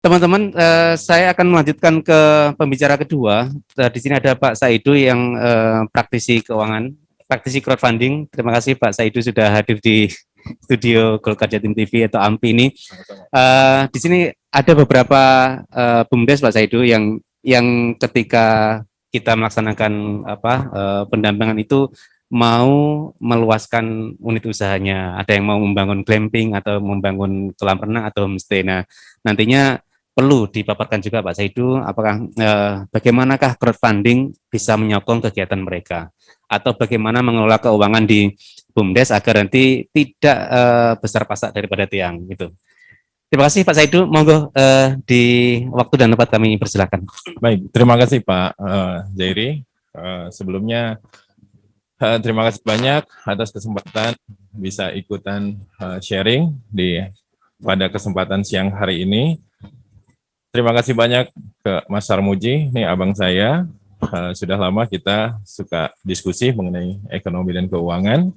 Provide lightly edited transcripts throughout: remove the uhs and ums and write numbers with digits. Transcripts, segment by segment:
Teman-teman, saya akan melanjutkan ke pembicara kedua. Di sini ada Pak Saidu yang praktisi keuangan, praktisi crowdfunding. Terima kasih Pak Saidu sudah hadir di studio Golkar Jatim TV atau AMPI ini. Di sini ada beberapa BUMDes Pak Saidu yang ketika kita melaksanakan pendampingan itu mau meluaskan unit usahanya. Ada yang mau membangun glamping atau membangun kolam renang atau homestay. Nah, nantinya perlu dipaparkan juga Pak Saidu, apakah bagaimanakah crowdfunding bisa menyokong kegiatan mereka, atau bagaimana mengelola keuangan di BUMDes agar nanti tidak besar pasak daripada tiang gitu. Terima kasih Pak Saidu, monggo di waktu dan tempat kami persilakan. Baik, terima kasih Pak Zairi. Sebelumnya terima kasih banyak atas kesempatan bisa ikutan sharing pada kesempatan siang hari ini. Terima kasih banyak ke Mas Sarmuji, ini abang saya. Sudah lama kita suka diskusi mengenai ekonomi dan keuangan.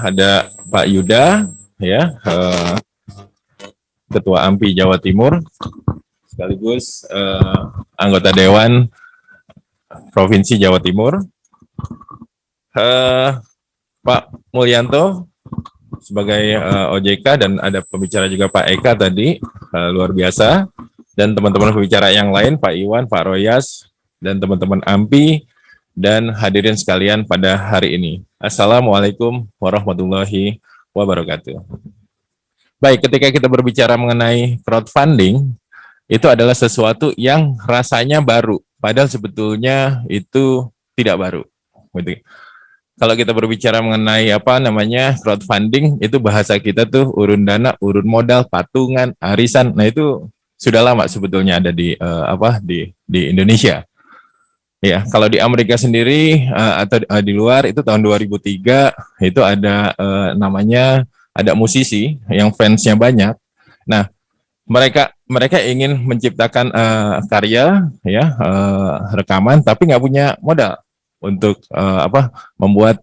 Ada Pak Yuda, ya, Ketua AMPI Jawa Timur, sekaligus anggota Dewan Provinsi Jawa Timur. Pak Mulyanto sebagai OJK, dan ada pembicara juga Pak Eka tadi, luar biasa, dan teman-teman pembicara yang lain, Pak Iwan, Pak Royas, dan teman-teman AMPI, dan hadirin sekalian pada hari ini. Assalamualaikum warahmatullahi wabarakatuh. Baik, ketika kita berbicara mengenai crowdfunding, itu adalah sesuatu yang rasanya baru, padahal sebetulnya itu tidak baru. Kalau kita berbicara mengenai crowdfunding, itu bahasa kita tuh urun dana, urun modal, patungan, arisan. Nah, itu sudah lama sebetulnya ada di Indonesia. Ya, kalau di Amerika sendiri atau di luar itu tahun 2003 itu ada ada musisi yang fansnya banyak. Nah, mereka ingin menciptakan karya, ya, rekaman, tapi nggak punya modal untuk membuat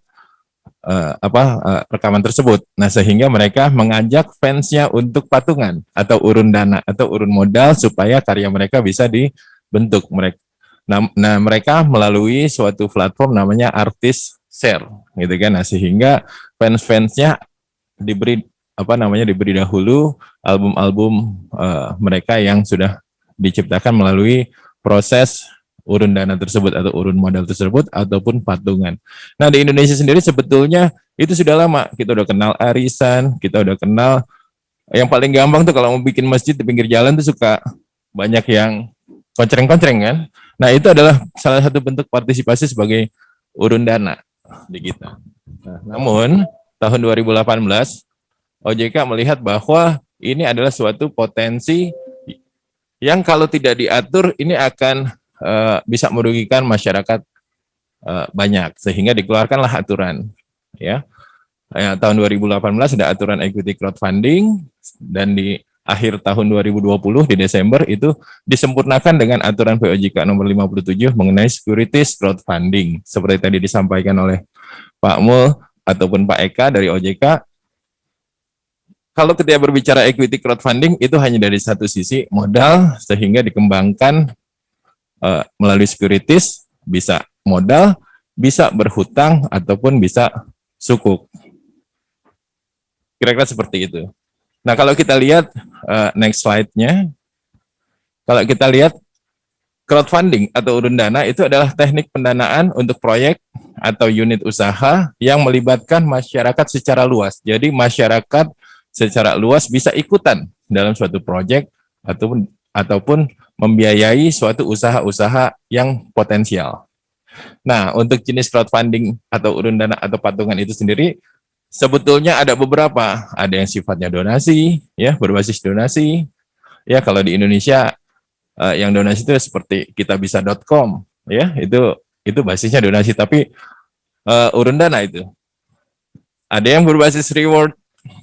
rekaman tersebut. Nah, sehingga mereka mengajak fansnya untuk patungan atau urun dana atau urun modal supaya karya mereka bisa dibentuk. Nah, mereka melalui suatu platform namanya Artist Share, gitu kan. Nah, sehingga fans-fansnya diberi diberi dahulu album-album mereka yang sudah diciptakan melalui proses urun dana tersebut atau urun modal tersebut ataupun patungan. Nah, di Indonesia sendiri sebetulnya itu sudah lama. Kita udah kenal arisan, kita udah kenal yang paling gampang tuh kalau mau bikin masjid di pinggir jalan tuh suka banyak yang koncereng-koncereng kan. Nah, itu adalah salah satu bentuk partisipasi sebagai urun dana di kita. Nah, namun tahun 2018 OJK melihat bahwa ini adalah suatu potensi yang kalau tidak diatur ini akan bisa merugikan masyarakat banyak, sehingga dikeluarkanlah aturan, ya. Tahun 2018 ada aturan equity crowdfunding, dan di akhir tahun 2020 di Desember itu disempurnakan dengan aturan POJK nomor 57 mengenai securities crowdfunding, seperti tadi disampaikan oleh Pak Mul ataupun Pak Eka dari OJK. Kalau ketika berbicara equity crowdfunding itu hanya dari satu sisi modal, sehingga dikembangkan melalui securities, bisa modal, bisa berhutang, ataupun bisa sukuk. Kira-kira seperti itu. Nah, kalau kita lihat next slide-nya, kalau kita lihat crowdfunding atau urun dana itu adalah teknik pendanaan untuk proyek atau unit usaha yang melibatkan masyarakat secara luas. Jadi masyarakat secara luas bisa ikutan dalam suatu proyek ataupun membiayai suatu usaha-usaha yang potensial. Nah, untuk jenis crowdfunding atau urun dana atau patungan itu sendiri sebetulnya ada beberapa. Ada yang sifatnya donasi, ya, berbasis donasi. Ya, kalau di Indonesia yang donasi itu seperti kitabisa.com, ya, itu basisnya donasi, tapi urun dana itu. Ada yang berbasis reward,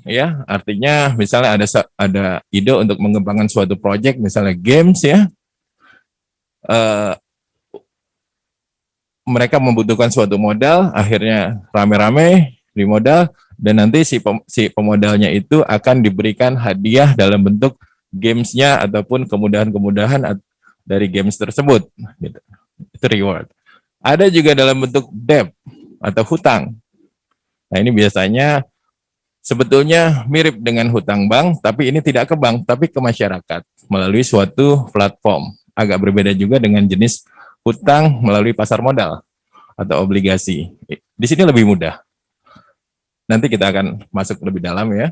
ya, artinya misalnya ada ide untuk mengembangkan suatu project, misalnya games, ya, mereka membutuhkan suatu modal, akhirnya rame-rame di modal, dan nanti si pemodalnya itu akan diberikan hadiah dalam bentuk gamesnya ataupun kemudahan-kemudahan dari games tersebut. Gitu. Itu reward. Ada juga dalam bentuk debt atau hutang. Nah ini biasanya sebetulnya mirip dengan hutang bank, tapi ini tidak ke bank, tapi ke masyarakat melalui suatu platform. Agak berbeda juga dengan jenis hutang melalui pasar modal atau obligasi. Di sini lebih mudah. Nanti kita akan masuk lebih dalam ya.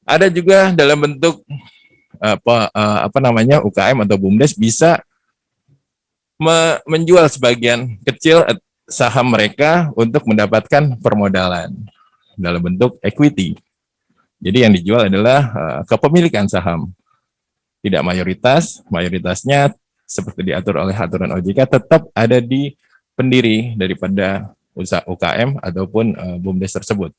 Ada juga dalam bentuk UKM atau BUMDes bisa menjual sebagian kecil saham mereka untuk mendapatkan permodalan dalam bentuk equity. Jadi yang dijual adalah kepemilikan saham. Tidak mayoritas, mayoritasnya seperti diatur oleh aturan OJK tetap ada di pendiri daripada usaha UKM ataupun BUMDes tersebut.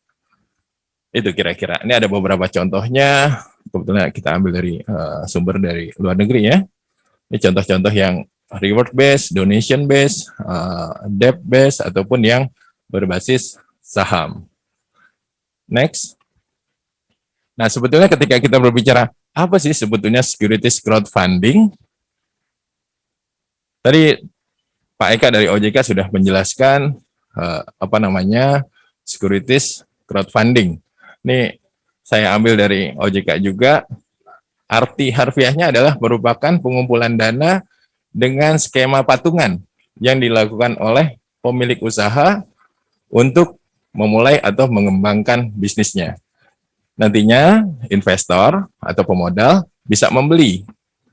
Itu kira-kira. Ini ada beberapa contohnya. Kebetulan kita ambil dari sumber dari luar negeri ya. Ini contoh-contoh yang reward based, donation based, debt based, ataupun yang berbasis saham. Next. Nah, sebetulnya ketika kita berbicara apa sih sebetulnya securities crowdfunding? Tadi Pak Eka dari OJK sudah menjelaskan securities crowdfunding. Ini saya ambil dari OJK juga. Arti harfiahnya adalah merupakan pengumpulan dana dengan skema patungan yang dilakukan oleh pemilik usaha untuk memulai atau mengembangkan bisnisnya. Nantinya investor atau pemodal bisa membeli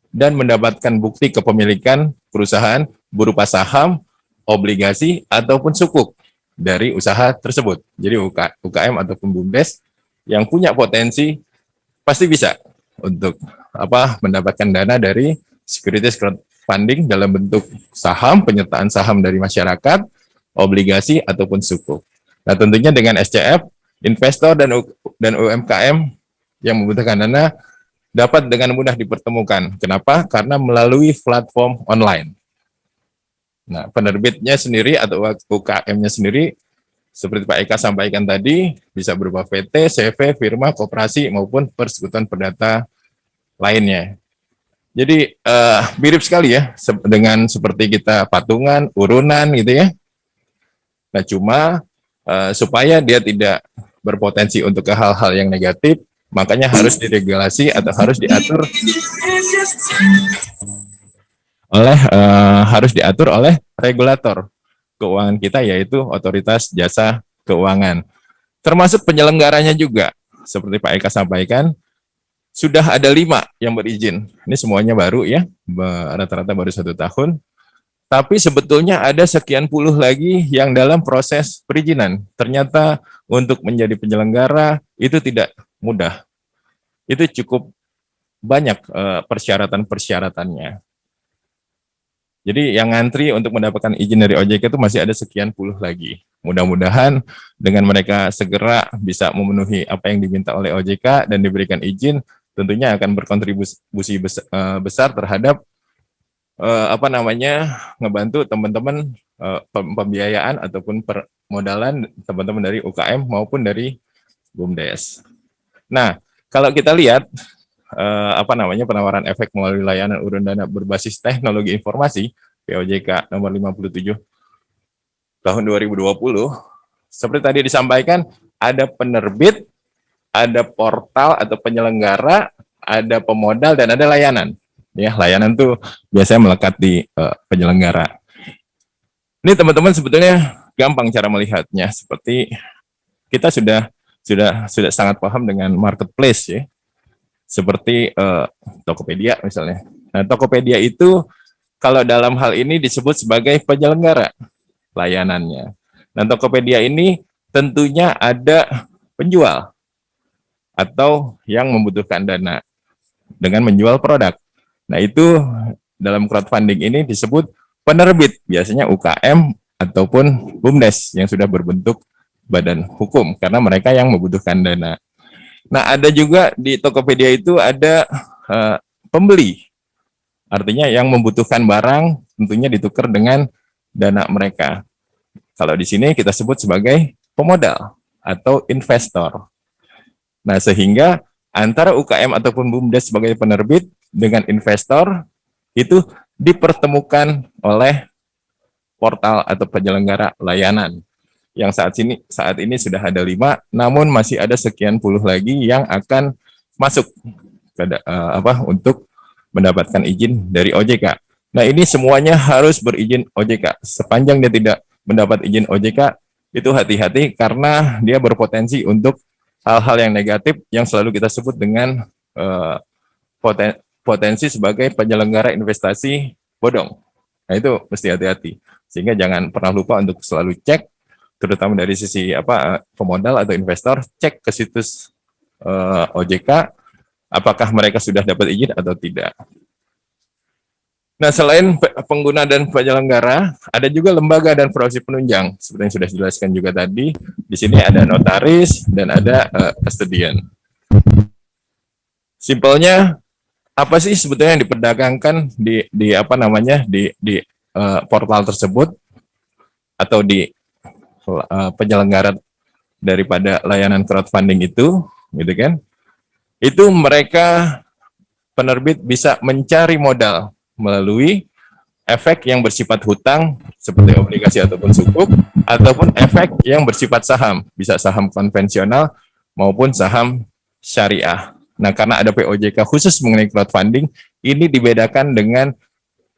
dan mendapatkan bukti kepemilikan perusahaan berupa saham, obligasi, ataupun sukuk dari usaha tersebut. Jadi UKM ataupun BUMDes yang punya potensi pasti bisa untuk mendapatkan dana dari securities crowdfunding dalam bentuk saham, penyertaan saham dari masyarakat, obligasi, ataupun sukuk. Nah, tentunya dengan SCF, investor dan UMKM yang membutuhkan dana dapat dengan mudah dipertemukan. Kenapa? Karena melalui platform online. Nah, penerbitnya sendiri atau UKM-nya sendiri, seperti Pak Eka sampaikan tadi, bisa berupa PT, CV, firma, koperasi, maupun persekutuan perdata lainnya. Jadi mirip sekali ya dengan seperti kita patungan, urunan gitu ya. Nah, cuma supaya dia tidak berpotensi untuk ke hal-hal yang negatif, makanya harus diregulasi atau harus diatur oleh regulator keuangan kita, yaitu Otoritas Jasa Keuangan. Termasuk penyelenggaranya juga, seperti Pak Eka sampaikan, sudah ada 5 yang berizin. Ini semuanya baru ya, rata-rata baru 1 tahun. Tapi sebetulnya ada sekian puluh lagi yang dalam proses perizinan. Ternyata untuk menjadi penyelenggara itu tidak mudah. Itu cukup banyak persyaratan-persyaratannya. Jadi yang ngantri untuk mendapatkan izin dari OJK itu masih ada sekian puluh lagi. Mudah-mudahan dengan mereka segera bisa memenuhi apa yang diminta oleh OJK dan diberikan izin, tentunya akan berkontribusi besar terhadap ngebantu teman-teman pembiayaan ataupun permodalan teman-teman dari UKM maupun dari BUMDes. Nah, kalau kita lihat penawaran efek melalui layanan urun dana berbasis teknologi informasi POJK nomor 57 tahun 2020, seperti tadi disampaikan, ada penerbit, ada portal atau penyelenggara, ada pemodal, dan ada layanan. Ya, layanan tuh biasanya melekat di penyelenggara. Ini teman-teman sebetulnya gampang cara melihatnya, seperti kita sudah sangat paham dengan marketplace ya. Seperti Tokopedia misalnya. Nah, Tokopedia itu kalau dalam hal ini disebut sebagai penyelenggara layanannya. Nah, Tokopedia ini tentunya ada penjual atau yang membutuhkan dana dengan menjual produk. Nah, itu dalam crowdfunding ini disebut penerbit, biasanya UKM ataupun BUMDes yang sudah berbentuk badan hukum karena mereka yang membutuhkan dana. Nah, ada juga di Tokopedia itu ada pembeli, artinya yang membutuhkan barang tentunya ditukar dengan dana mereka. Kalau di sini kita sebut sebagai pemodal atau investor. Nah, sehingga antara UKM ataupun BUMDes sebagai penerbit dengan investor itu dipertemukan oleh portal atau penyelenggara layanan yang saat ini sudah ada 5, namun masih ada sekian puluh lagi yang akan masuk ke, untuk mendapatkan izin dari OJK. Nah, ini semuanya harus berizin OJK. Sepanjang dia tidak mendapat izin OJK, itu hati-hati karena dia berpotensi untuk hal-hal yang negatif yang selalu kita sebut dengan potensi sebagai penyelenggara investasi bodong. Nah, itu mesti hati-hati. Sehingga jangan pernah lupa untuk selalu cek, terutama dari sisi pemodal atau investor, cek ke situs OJK apakah mereka sudah dapat izin atau tidak. Nah, selain pengguna dan penyelenggara, ada juga lembaga dan profesi penunjang. Seperti yang sudah dijelaskan juga tadi, di sini ada notaris dan ada custodian. Simpelnya, apa sih sebetulnya yang diperdagangkan di portal tersebut atau di penyelenggara daripada layanan crowdfunding itu, gitu kan? Itu mereka penerbit bisa mencari modal melalui efek yang bersifat hutang seperti obligasi ataupun sukuk, ataupun efek yang bersifat saham, bisa saham konvensional maupun saham syariah. Nah, karena ada POJK khusus mengenai crowdfunding, ini dibedakan dengan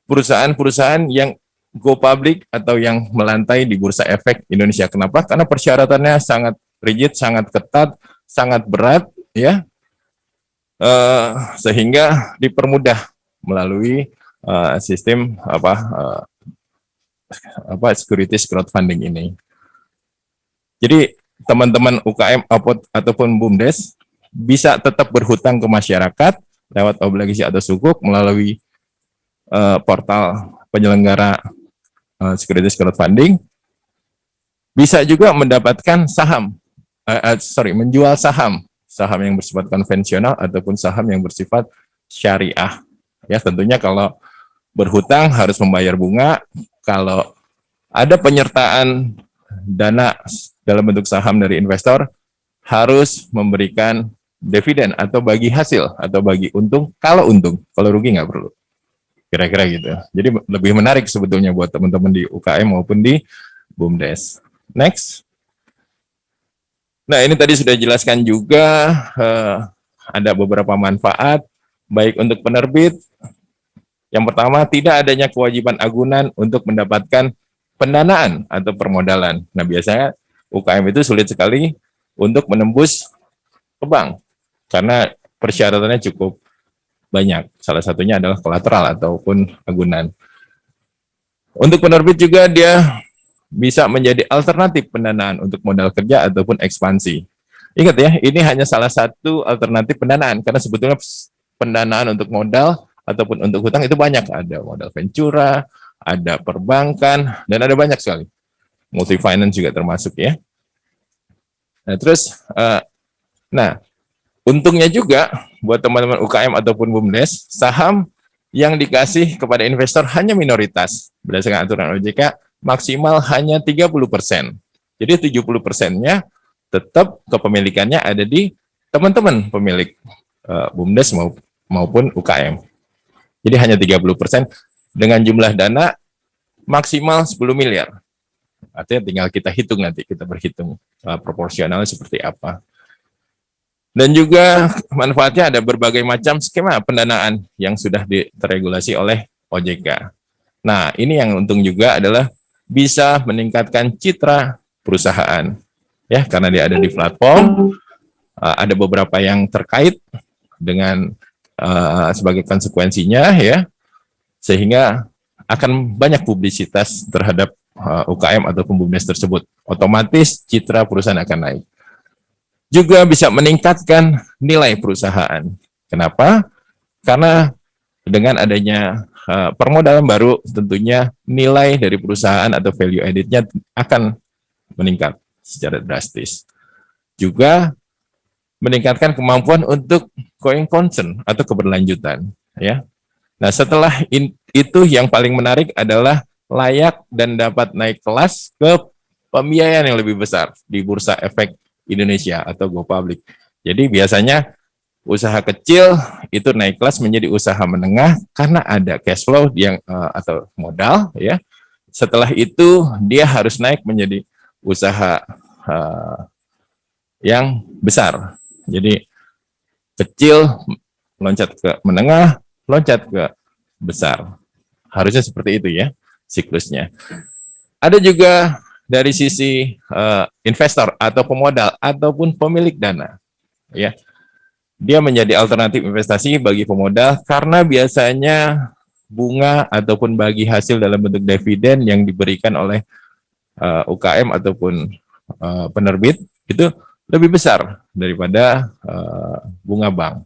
perusahaan-perusahaan yang go public atau yang melantai di Bursa Efek Indonesia. Kenapa? Karena persyaratannya sangat rigid, sangat ketat, sangat berat, ya, sehingga dipermudah melalui sistem securities crowdfunding ini. Jadi teman-teman UKM ataupun BUMDes bisa tetap berhutang ke masyarakat lewat obligasi atau sukuk melalui portal penyelenggara securities crowdfunding. Bisa juga mendapatkan menjual saham yang bersifat konvensional ataupun saham yang bersifat syariah. Ya, tentunya kalau berhutang harus membayar bunga. Kalau ada penyertaan dana dalam bentuk saham dari investor, harus memberikan dividen atau bagi hasil atau bagi untung. Kalau untung, kalau rugi nggak perlu. Kira-kira gitu. Jadi lebih menarik sebetulnya buat teman-teman di UKM maupun di BUMDes. Next. Nah, ini tadi sudah dijelaskan juga ada beberapa manfaat baik untuk penerbit. Yang pertama, tidak adanya kewajiban agunan untuk mendapatkan pendanaan atau permodalan. Nah, biasanya UKM itu sulit sekali untuk menembus ke bank karena persyaratannya cukup banyak. Salah satunya adalah kolateral ataupun agunan. Untuk penerbit juga dia bisa menjadi alternatif pendanaan untuk modal kerja ataupun ekspansi. Ingat ya, ini hanya salah satu alternatif pendanaan karena sebetulnya pendanaan untuk modal ataupun untuk hutang itu banyak. Ada modal ventura, ada perbankan, dan ada banyak sekali. Multi finance juga termasuk ya. Nah, terus, untungnya juga buat teman-teman UKM ataupun BUMDes, saham yang dikasih kepada investor hanya minoritas. Berdasarkan aturan OJK, maksimal hanya 30%. Jadi 70%-nya tetap kepemilikannya ada di teman-teman pemilik BUMDes maupun UKM. Jadi hanya 30% dengan jumlah dana maksimal 10 miliar. Artinya tinggal kita hitung nanti, kita berhitung proporsionalnya seperti apa. Dan juga manfaatnya ada berbagai macam skema pendanaan yang sudah teregulasi oleh OJK. Nah, ini yang untung juga adalah bisa meningkatkan citra perusahaan. Ya, karena dia ada di platform, ada beberapa yang terkait dengan sebagai konsekuensinya ya, sehingga akan banyak publisitas terhadap UKM ataupun BUMDes tersebut. Otomatis citra perusahaan akan naik. Juga bisa meningkatkan nilai perusahaan. Kenapa? Karena dengan adanya permodalan baru, tentunya nilai dari perusahaan atau value added-nya akan meningkat secara drastis. Juga meningkatkan kemampuan untuk going concern atau keberlanjutan. Ya. Nah, setelah itu yang paling menarik adalah layak dan dapat naik kelas ke pembiayaan yang lebih besar di Bursa Efek Indonesia atau Go Public. Jadi biasanya Usaha kecil itu naik kelas menjadi usaha menengah karena ada cash flow yang atau modal ya. Setelah itu dia harus naik menjadi usaha yang besar. Jadi kecil loncat ke menengah, loncat ke besar. Harusnya seperti itu ya siklusnya. Ada juga dari sisi investor atau pemodal ataupun pemilik dana ya. Dia menjadi alternatif investasi bagi pemodal karena biasanya bunga ataupun bagi hasil dalam bentuk dividen yang diberikan oleh UKM ataupun penerbit itu lebih besar daripada bunga bank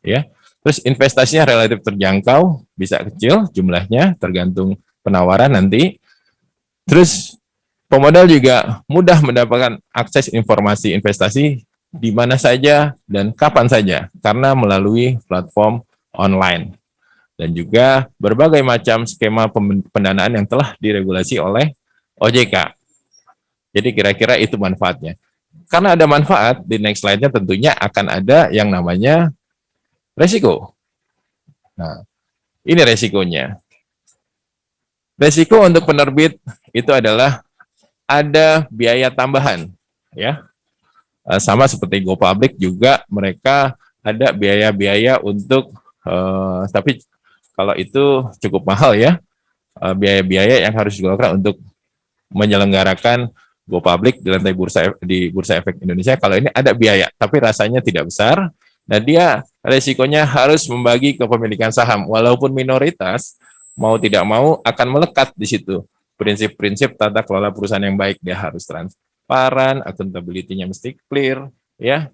ya. Terus investasinya relatif terjangkau, bisa kecil jumlahnya tergantung penawaran nanti. Terus pemodal juga mudah mendapatkan akses informasi investasi di mana saja dan kapan saja karena melalui platform online dan juga berbagai macam skema pendanaan yang telah diregulasi oleh OJK. Jadi kira-kira itu manfaatnya. Karena ada manfaat, di next slide-nya tentunya akan ada yang namanya resiko. Nah, ini resikonya. Resiko untuk penerbit itu adalah ada biaya tambahan, ya. Sama seperti GoPublic juga mereka ada biaya-biaya untuk, tapi kalau itu cukup mahal ya, biaya-biaya yang harus dilakukan untuk menyelenggarakan GoPublic di lantai Bursa Efek Indonesia. Kalau ini ada biaya, tapi rasanya tidak besar. Nah, dia resikonya harus membagi kepemilikan saham, walaupun minoritas, mau tidak mau akan melekat di situ. Prinsip-prinsip tata kelola perusahaan yang baik, dia harus transparan, accountability-nya mesti clear, ya,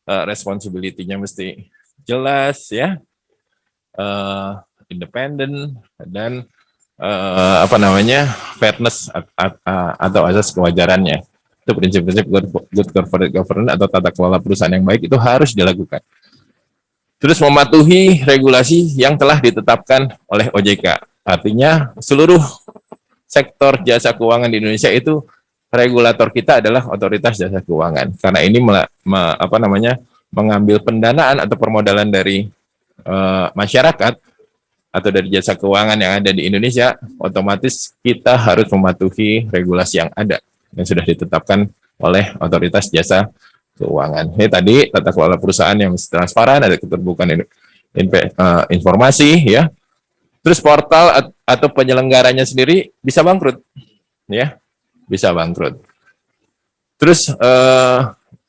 responsibility-nya mesti jelas, ya, independen, dan fairness atau asas kewajarannya. Itu prinsip-prinsip good corporate governance atau tata kelola perusahaan yang baik itu harus dilakukan. Terus mematuhi regulasi yang telah ditetapkan oleh OJK. Artinya seluruh sektor jasa keuangan di Indonesia itu regulator kita adalah otoritas jasa keuangan. Karena ini mengambil pendanaan atau permodalan dari masyarakat atau dari jasa keuangan yang ada di Indonesia, otomatis kita harus mematuhi regulasi yang ada yang sudah ditetapkan oleh otoritas jasa keuangan. Ini tadi tata kelola perusahaan yang transparan, ada keterbukaan informasi, ya. Terus portal atau penyelenggaranya sendiri bisa bangkrut, ya, bisa bangkrut. Terus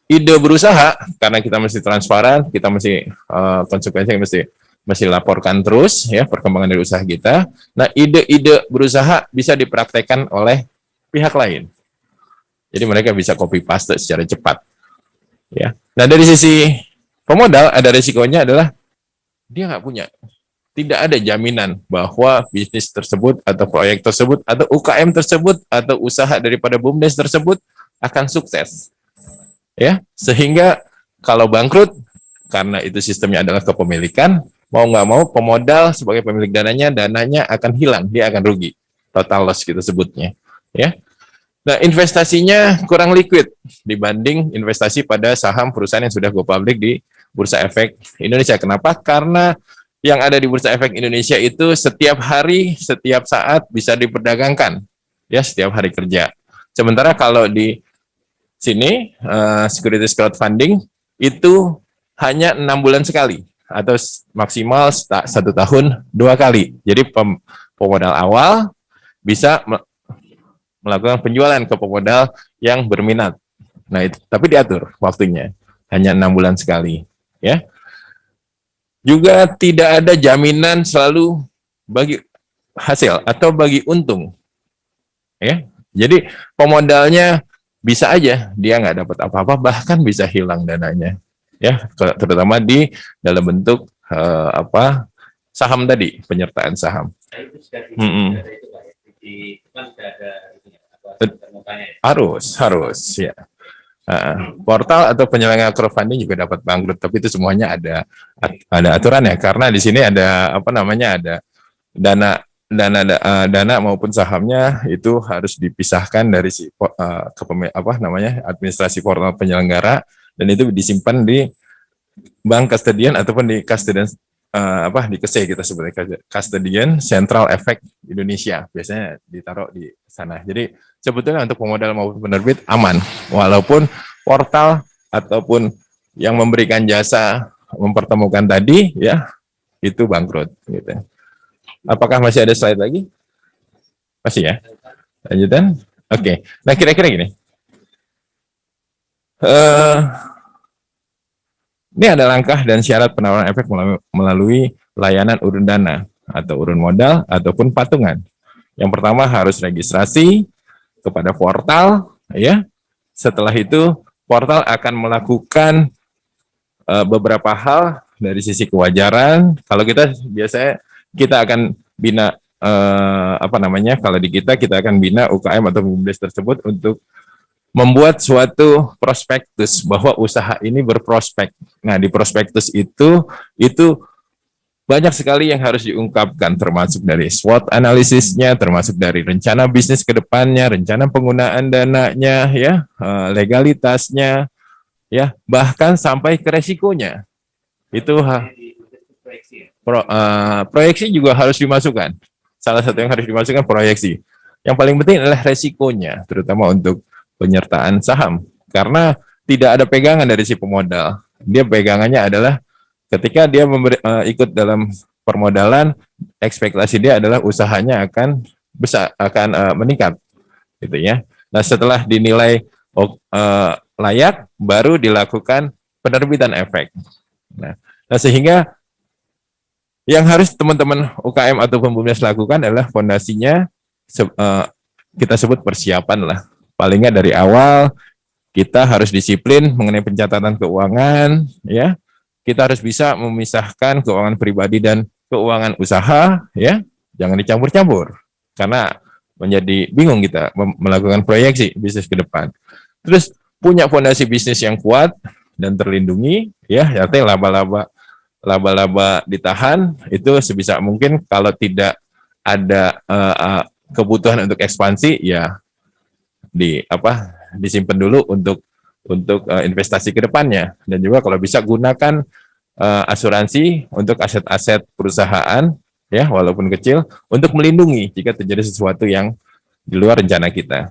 ide berusaha, karena kita mesti transparan, kita mesti konsekuensi mesti laporkan terus, ya, perkembangan dari usaha kita. Nah, ide-ide berusaha bisa dipraktekkan oleh pihak lain. Jadi mereka bisa copy paste secara cepat. Ya. Nah, dari sisi pemodal ada risikonya adalah dia tidak ada jaminan bahwa bisnis tersebut atau proyek tersebut atau UKM tersebut atau usaha daripada BUMDes tersebut akan sukses. Ya, sehingga kalau bangkrut karena itu sistemnya adalah kepemilikan, mau nggak mau pemodal sebagai pemilik dananya akan hilang, dia akan rugi, total loss kita sebutnya. Ya. Nah, investasinya kurang liquid dibanding investasi pada saham perusahaan yang sudah go public di Bursa Efek Indonesia. Kenapa? Karena yang ada di Bursa Efek Indonesia itu setiap hari, setiap saat bisa diperdagangkan, ya, setiap hari kerja. Sementara kalau di sini securities crowdfunding itu hanya 6 bulan sekali atau maksimal 1 tahun 2 kali. Jadi pemodal awal bisa melakukan penjualan ke pemodal yang berminat. Nah, itu tapi diatur waktunya, hanya 6 bulan sekali, ya. Juga tidak ada jaminan selalu bagi hasil atau bagi untung, ya. Jadi pemodalnya bisa aja dia nggak dapat apa-apa, bahkan bisa hilang dananya, ya, terutama di dalam bentuk saham tadi, penyertaan saham. Harus ya. Portal atau penyelenggara crowdfunding juga dapat bangkrut, tapi itu semuanya ada aturannya, karena di sini ada ada dana maupun sahamnya itu harus dipisahkan dari administrasi portal penyelenggara, dan itu disimpan di bank custodian ataupun di custodian di KSE kita sebutnya Custodian Central Effect Indonesia, biasanya ditaruh di sana. Jadi sebetulnya untuk pemodal maupun penerbit aman, walaupun portal ataupun yang memberikan jasa mempertemukan tadi ya itu bangkrut gitu. Apakah masih ada slide lagi? Masih ya? Lanjutan? Oke. Nah, kira-kira gini. Ini ada langkah dan syarat penawaran efek melalui layanan urun dana atau urun modal ataupun patungan. Yang pertama harus registrasi kepada portal, ya. Setelah itu portal akan melakukan beberapa hal dari sisi kewajaran. Kalau kita biasanya kita akan bina kalau di kita akan bina UKM atau BUMDes tersebut untuk membuat suatu prospektus bahwa usaha ini berprospek. Nah, di prospektus itu banyak sekali yang harus diungkapkan, termasuk dari SWOT analisisnya, termasuk dari rencana bisnis ke depannya, rencana penggunaan dananya, ya, legalitasnya, ya, bahkan sampai ke resikonya. Itu proyeksi juga harus dimasukkan. Salah satu yang harus dimasukkan proyeksi. Yang paling penting adalah resikonya, terutama untuk penyertaan saham, karena tidak ada pegangan dari si pemodal. Dia pegangannya adalah ketika dia ikut dalam permodalan, ekspektasi dia adalah usahanya akan besar, akan meningkat, gitu ya. Nah, setelah dinilai layak, baru dilakukan penerbitan efek. Nah, sehingga yang harus teman-teman UKM atau BUMDes lakukan adalah fondasinya kita sebut persiapan lah. Paling nggak dari awal kita harus disiplin mengenai pencatatan keuangan, ya. Kita harus bisa memisahkan keuangan pribadi dan keuangan usaha, ya. Jangan dicampur-campur karena menjadi bingung kita melakukan proyeksi bisnis ke depan. Terus punya fondasi bisnis yang kuat dan terlindungi, ya. Artinya laba-laba ditahan itu sebisa mungkin. Kalau tidak ada kebutuhan untuk ekspansi, ya disimpan dulu untuk investasi ke depannya. Dan juga kalau bisa gunakan asuransi untuk aset-aset perusahaan, ya, walaupun kecil, untuk melindungi jika terjadi sesuatu yang di luar rencana kita.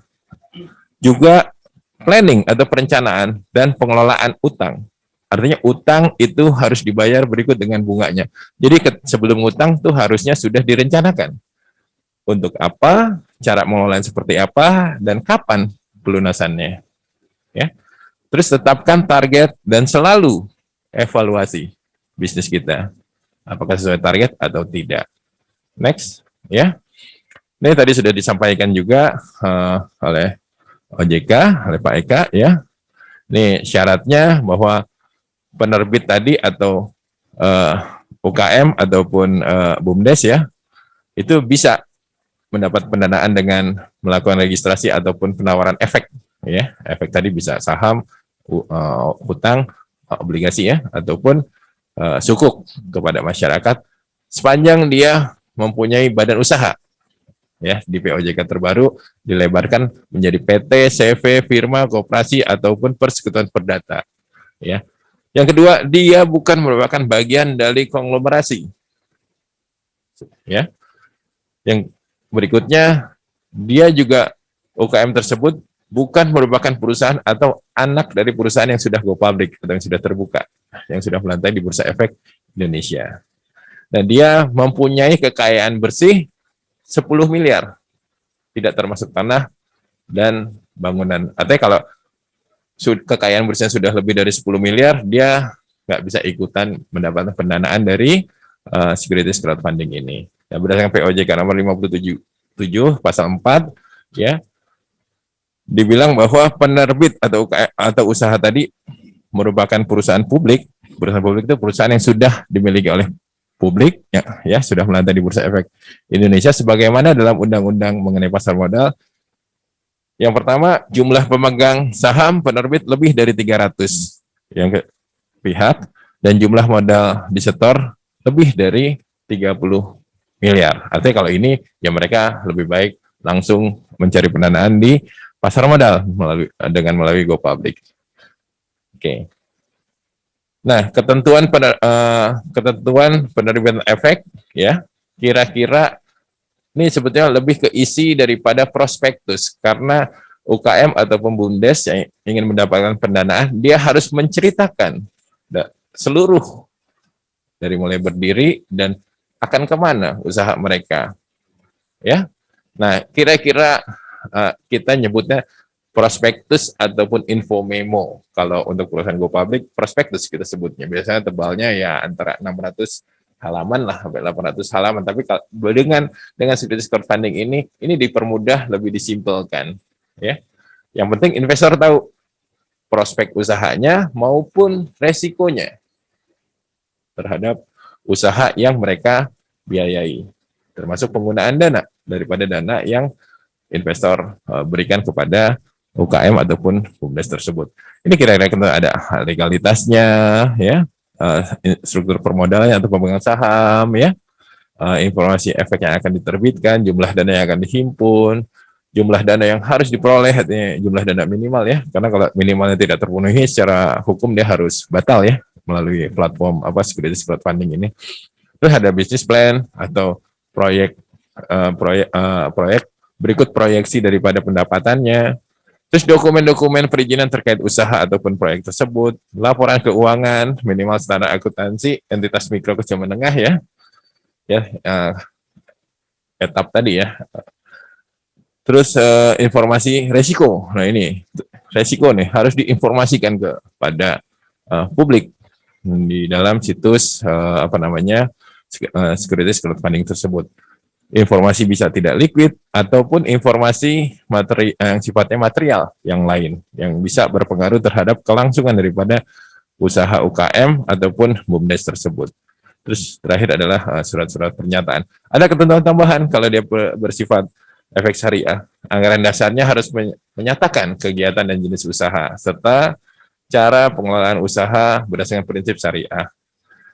Juga planning atau perencanaan dan pengelolaan utang. Artinya utang itu harus dibayar berikut dengan bunganya. Jadi sebelum utang tuh harusnya sudah direncanakan. Untuk apa, cara mengelola seperti apa, dan kapan pelunasannya. Ya. Terus tetapkan target dan selalu evaluasi bisnis kita. Apakah sesuai target atau tidak. Next, ya. Ini tadi sudah disampaikan juga oleh OJK, oleh Pak Eka, ya. Ini syaratnya bahwa penerbit tadi atau UKM ataupun BUMDes, ya, itu bisa mendapat pendanaan dengan melakukan registrasi ataupun penawaran efek, ya. Efek tadi bisa saham, hutang, obligasi, ya, ataupun sukuk kepada masyarakat sepanjang dia mempunyai badan usaha, ya. Di POJK terbaru dilebarkan menjadi PT, CV, firma, koperasi ataupun persekutuan perdata, ya. Yang kedua, dia bukan merupakan bagian dari konglomerasi, ya. Yang berikutnya, dia juga UKM tersebut bukan merupakan perusahaan atau anak dari perusahaan yang sudah go public atau yang sudah terbuka, yang sudah melantai di Bursa Efek Indonesia. Dan dia mempunyai kekayaan bersih 10 miliar, tidak termasuk tanah dan bangunan. Artinya kalau kekayaan bersihnya sudah lebih dari 10 miliar, dia nggak bisa ikutan mendapatkan pendanaan dari securities crowdfunding ini. Ya, berdasarkan POJK nomor 57 pasal 4, ya, dibilang bahwa penerbit atau usaha tadi merupakan perusahaan publik. Perusahaan publik itu perusahaan yang sudah dimiliki oleh publik, ya, sudah melantai di Bursa Efek Indonesia sebagaimana dalam undang-undang mengenai pasar modal. Yang pertama, jumlah pemegang saham penerbit lebih dari 300 yang pihak, dan jumlah modal disetor lebih dari 30 miliar. Artinya kalau ini, ya mereka lebih baik langsung mencari pendanaan di pasar modal melalui go public. Oke. Nah, ketentuan penerbitan efek ya, kira-kira ini sebetulnya lebih ke isi daripada prospektus, karena UKM ataupun BUMDes yang ingin mendapatkan pendanaan, dia harus menceritakan seluruh dari mulai berdiri dan akan kemana usaha mereka, ya. Nah, kira-kira kita nyebutnya prospektus ataupun info memo. Kalau untuk perusahaan go public, prospektus kita sebutnya. Biasanya tebalnya ya antara 600 halaman lah sampai 800 halaman. Tapi kalau dengan securities crowdfunding ini dipermudah, lebih disimpelkan, ya. Yang penting investor tahu prospek usahanya maupun resikonya terhadap usaha yang mereka biayai, termasuk penggunaan dana daripada dana yang investor berikan kepada UKM ataupun BUMDes tersebut. Ini kira-kira ada legalitasnya, ya, struktur permodalannya atau pemegang saham, ya, informasi efek yang akan diterbitkan, jumlah dana yang akan dihimpun, jumlah dana yang harus diperoleh, jumlah dana minimal, ya, karena kalau minimalnya tidak terpenuhi secara hukum dia harus batal, ya, melalui platform securities crowdfunding ini. Terus ada business plan atau proyek berikut proyeksi daripada pendapatannya. Terus dokumen-dokumen perizinan terkait usaha ataupun proyek tersebut, laporan keuangan, minimal standar akuntansi, entitas mikro kecil menengah, ya, etap tadi, ya. Terus informasi resiko. Nah, ini resiko nih harus diinformasikan kepada publik di dalam situs securities crowdfunding tersebut. Informasi bisa tidak liquid ataupun informasi materi yang sifatnya material yang lain yang bisa berpengaruh terhadap kelangsungan daripada usaha UKM ataupun BUMDes tersebut. Terus terakhir adalah surat-surat pernyataan. Ada ketentuan tambahan kalau dia bersifat efek syariah. Anggaran dasarnya harus menyatakan kegiatan dan jenis usaha serta cara pengelolaan usaha berdasarkan prinsip syariah.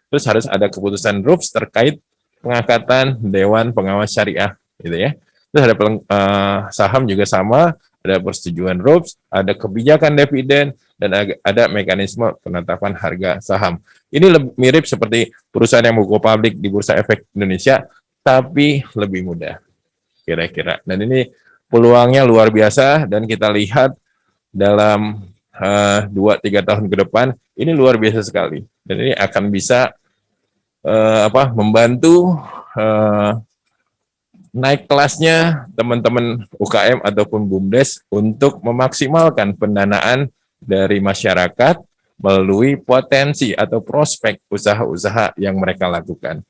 Terus harus ada keputusan RUPS terkait pengangkatan Dewan Pengawas Syariah, gitu ya. Terus ada saham juga sama, ada persetujuan RUPS, ada kebijakan dividen, dan ada mekanisme penetapan harga saham. Ini mirip seperti perusahaan yang go public di Bursa Efek Indonesia, tapi lebih mudah, kira-kira. Dan ini peluangnya luar biasa, dan kita lihat dalam 2-3 tahun ke depan, ini luar biasa sekali. Dan ini akan bisa membantu naik kelasnya teman-teman UKM ataupun BUMDes untuk memaksimalkan pendanaan dari masyarakat melalui potensi atau prospek usaha-usaha yang mereka lakukan.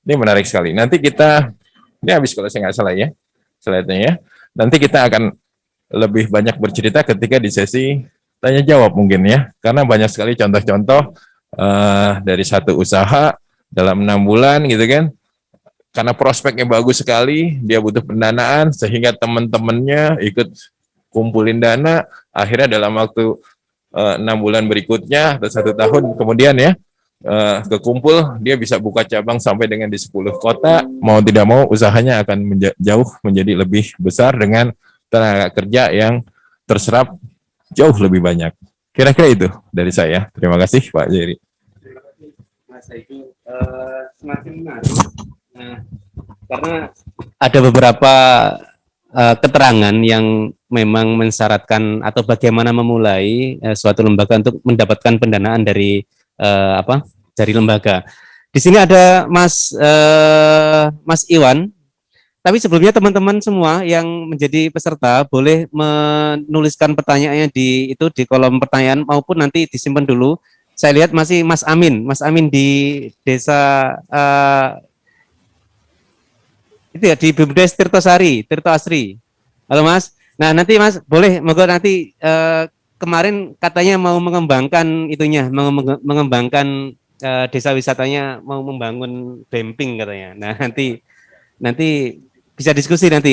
Ini menarik sekali. Nanti ini habis kalau saya nggak salah, ya, slide-nya, ya. Nanti kita akan lebih banyak bercerita ketika di sesi tanya jawab mungkin, ya, karena banyak sekali contoh-contoh dari satu usaha dalam 6 bulan, gitu kan, karena prospeknya bagus sekali, dia butuh pendanaan, sehingga teman-temannya ikut kumpulin dana, akhirnya dalam waktu 6 bulan berikutnya atau 1 tahun kemudian, ya, kekumpul, dia bisa buka cabang sampai dengan di 10 kota, mau tidak mau usahanya akan jauh menjadi lebih besar dengan tenaga kerja yang terserap jauh lebih banyak. Kira-kira itu dari saya. Terima kasih, Pak Jerry. Itu semakin menarik. Nah, karena ada beberapa keterangan yang memang mensyaratkan atau bagaimana memulai suatu lembaga untuk mendapatkan pendanaan dari dari lembaga. Di sini ada Mas Iwan. Tapi sebelumnya teman-teman semua yang menjadi peserta boleh menuliskan pertanyaannya di kolom pertanyaan maupun nanti disimpan dulu. Saya lihat masih Mas Amin di desa itu ya, di BUMDes Tirto Asri. Halo Mas. Nah nanti Mas boleh, moga nanti kemarin katanya mau mengembangkan mengembangkan desa wisatanya, mau membangun damping katanya. Nah nanti bisa diskusi nanti.